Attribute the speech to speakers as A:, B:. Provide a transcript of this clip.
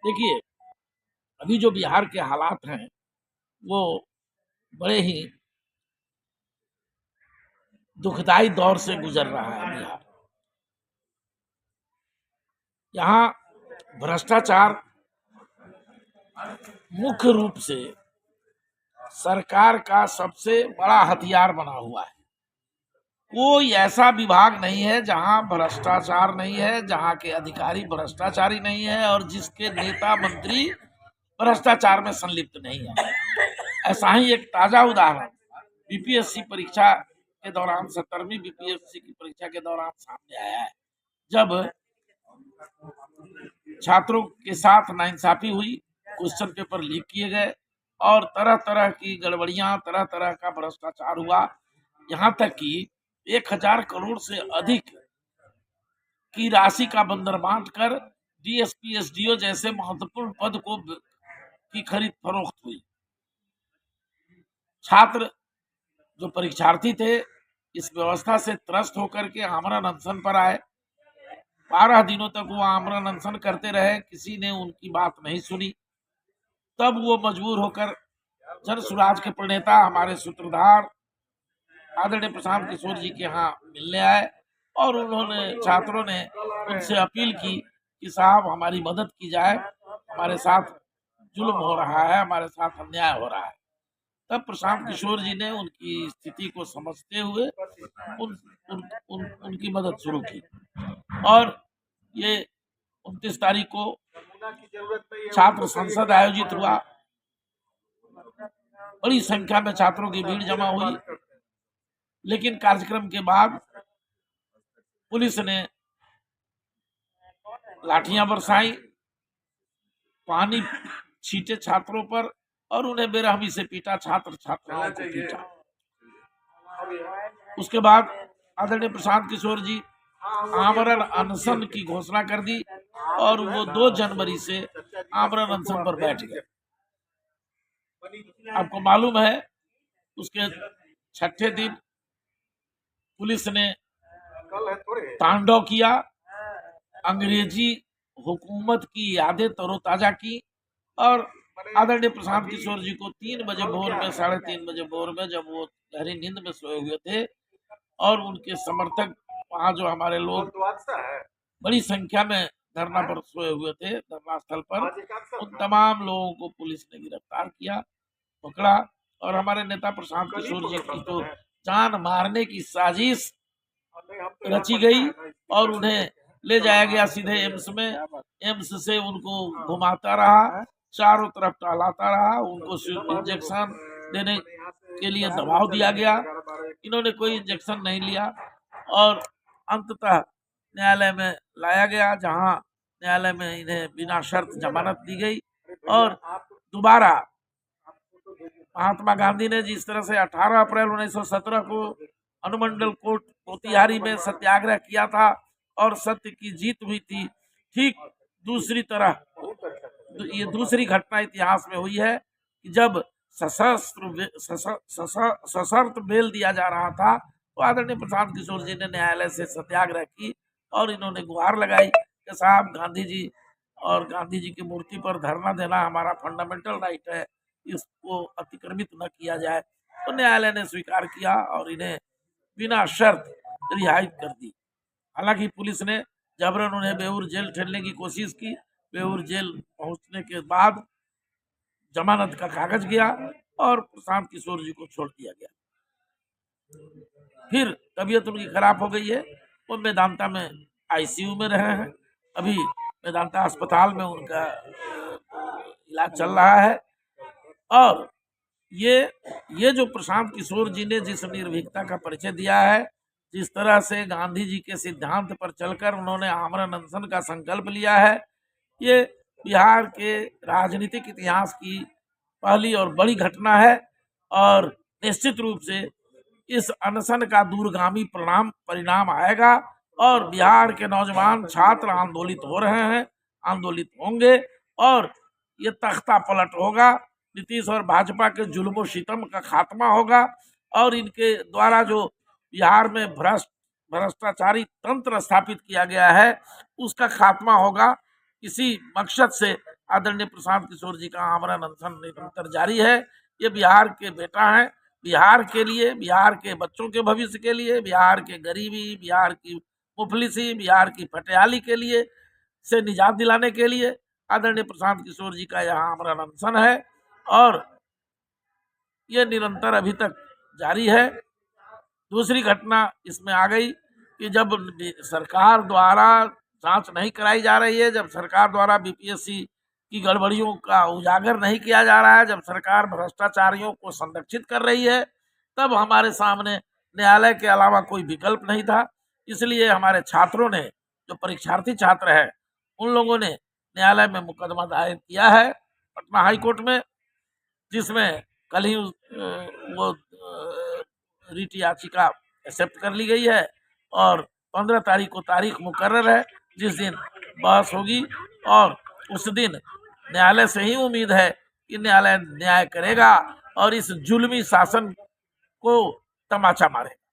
A: देखिए, अभी जो बिहार के हालात हैं वो बड़े ही दुखदाई दौर से गुजर रहा है बिहार। यहाँ भ्रष्टाचार मुख्य रूप से सरकार का सबसे बड़ा हथियार बना हुआ है। कोई ऐसा विभाग नहीं है जहां भ्रष्टाचार नहीं है, जहां के अधिकारी भ्रष्टाचारी नहीं है और जिसके नेता मंत्री भ्रष्टाचार में संलिप्त नहीं है। ऐसा ही एक ताजा उदाहरण बीपीएससी परीक्षा के दौरान 17वीं बीपीएससी की परीक्षा के दौरान सामने आया है, जब छात्रों के साथ नाइंसाफी हुई, क्वेश्चन पेपर लीक किए गए और तरह तरह की गड़बड़ियां, तरह तरह का भ्रष्टाचार हुआ। यहाँ तक कि 1000 करोड़ से अधिक की राशि का बंदर बांट कर डीएसपी एसडीओ जैसे महत्वपूर्ण पद को की खरीद फरोख्त हुई। छात्र जो परीक्षार्थी थे इस व्यवस्था से त्रस्त होकर के आमरण अनशन पर आए। 12 दिनों तक वो आमरण अनशन करते रहे, किसी ने उनकी बात नहीं सुनी। तब वो मजबूर होकर जन सुराज के प्रणेता हमारे सूत्रधार आदरणीय प्रशांत किशोर जी के यहाँ मिलने आए और उन्होंने छात्रों ने उनसे अपील की कि साहब हमारी मदद की जाए, हमारे साथ जुल्म हो रहा है, हमारे साथ अन्याय हो रहा है। तब प्रशांत किशोर जी ने उनकी स्थिति को समझते हुए उनकी मदद शुरू की और ये 29 तारीख को छात्र संसद आयोजित हुआ। बड़ी संख्या में छात्रों की भीड़ जमा हुई, लेकिन कार्यक्रम के बाद पुलिस ने लाठियां बरसाई, पानी छींटे छात्रों पर और उन्हें बेरहमी से पीटा, छात्र छात्राओं को पीटा। उसके बाद आदरणीय प्रशांत किशोर जी आमरण अनशन की घोषणा कर दी और वो 2 जनवरी से आमरण अनशन पर बैठ गए। आपको मालूम है उसके 6ठे दिन पुलिस ने तांडव किया, अंग्रेजी हुकूमत की यादें तरोताजा की और आदरणीय प्रशांत किशोर जी को 3 बजे भोर में, 3:30 बजे भोर में, जब वो गहरी नींद में सोए हुए थे और उनके समर्थक वहाँ जो हमारे लोग बड़ी संख्या में धरना पर सोए हुए थे, धरना स्थल पर, उन तमाम लोगों को पुलिस ने गिरफ्तार किया, पकड़ा और हमारे नेता प्रशांत किशोर जी की तो जान मारने की साजिश रची गई और उन्हें ले जाया गया सीधे एम्स में। एम्स से उनको घुमाता रहा, चारों तरफ टहलाता रहा, उनको इंजेक्शन देने के लिए दबाव दिया गया। इन्होंने कोई इंजेक्शन नहीं लिया और अंततः न्यायालय में लाया गया, जहां न्यायालय में इन्हें बिना शर्त जमानत दी गई और दोबारा महात्मा गांधी ने जिस तरह से 18 अप्रैल 1917 को अनुमंडल कोर्ट मोतिहारी में सत्याग्रह किया था और सत्य की जीत हुई थी, ठीक दूसरी तरह ये दूसरी घटना इतिहास में हुई है कि जब सशर्त बेल दिया जा रहा था तो आदरणीय प्रशांत किशोर जी ने न्यायालय से सत्याग्रह की और इन्होंने गुहार लगाई कि साहब गांधी जी और गांधी जी की मूर्ति पर धरना देना हमारा फंडामेंटल राइट है, इसको अतिक्रमित न किया जाए। तो न्यायालय ने स्वीकार किया और इन्हें बिना शर्त रिहाई कर दी। हालांकि पुलिस ने जबरन उन्हें बेऊर जेल ठहरने की कोशिश की। बेऊर जेल पहुंचने के बाद जमानत का कागज गया और प्रशांत किशोर जी को छोड़ दिया गया। फिर तबीयत उनकी खराब हो गई है, वो मेदांता में आईसीयू में रहे हैं। अभी मेदांता अस्पताल में उनका इलाज चल रहा है। और ये जो प्रशांत किशोर जी ने जिस निर्भीकता का परिचय दिया है, जिस तरह से गांधी जी के सिद्धांत पर चलकर उन्होंने आमरण अनशन का संकल्प लिया है, ये बिहार के राजनीतिक इतिहास की पहली और बड़ी घटना है और निश्चित रूप से इस अनशन का दूरगामी परिणाम आएगा और बिहार के नौजवान छात्र आंदोलित हो रहे हैं, आंदोलित होंगे और ये तख्ता पलट होगा। नीतीश और भाजपा के जुल्म सितम का खात्मा होगा और इनके द्वारा जो बिहार में भ्रष्टाचारी तंत्र स्थापित किया गया है उसका खात्मा होगा। इसी मकसद से आदरणीय प्रशांत किशोर जी का आमरण अनशन निरंतर जारी है। ये बिहार के बेटा हैं, बिहार के लिए, बिहार के बच्चों के भविष्य के लिए, बिहार के गरीबी, बिहार की मुफलिसी, बिहार की फटेहाली के लिए से निजात दिलाने के लिए आदरणीय प्रशांत किशोर जी का यहाँ आमरण अनशन है और ये निरंतर अभी तक जारी है। दूसरी घटना इसमें आ गई कि जब सरकार द्वारा जांच नहीं कराई जा रही है, जब सरकार द्वारा बीपीएससी की गड़बड़ियों का उजागर नहीं किया जा रहा है, जब सरकार भ्रष्टाचारियों को संरक्षित कर रही है, तब हमारे सामने न्यायालय के अलावा कोई विकल्प नहीं था। इसलिए हमारे छात्रों ने, जो परीक्षार्थी छात्र है, उन लोगों ने न्यायालय में मुकदमा दायर किया है पटना हाई कोर्ट में, जिसमें कल ही वो रिट याचिका एक्सेप्ट कर ली गई है और 15 तारीख को तारीख मुकर्रर है जिस दिन बहस होगी और उस दिन न्यायालय से ही उम्मीद है कि न्यायालय न्याय करेगा और इस जुल्मी शासन को तमाचा मारेगा।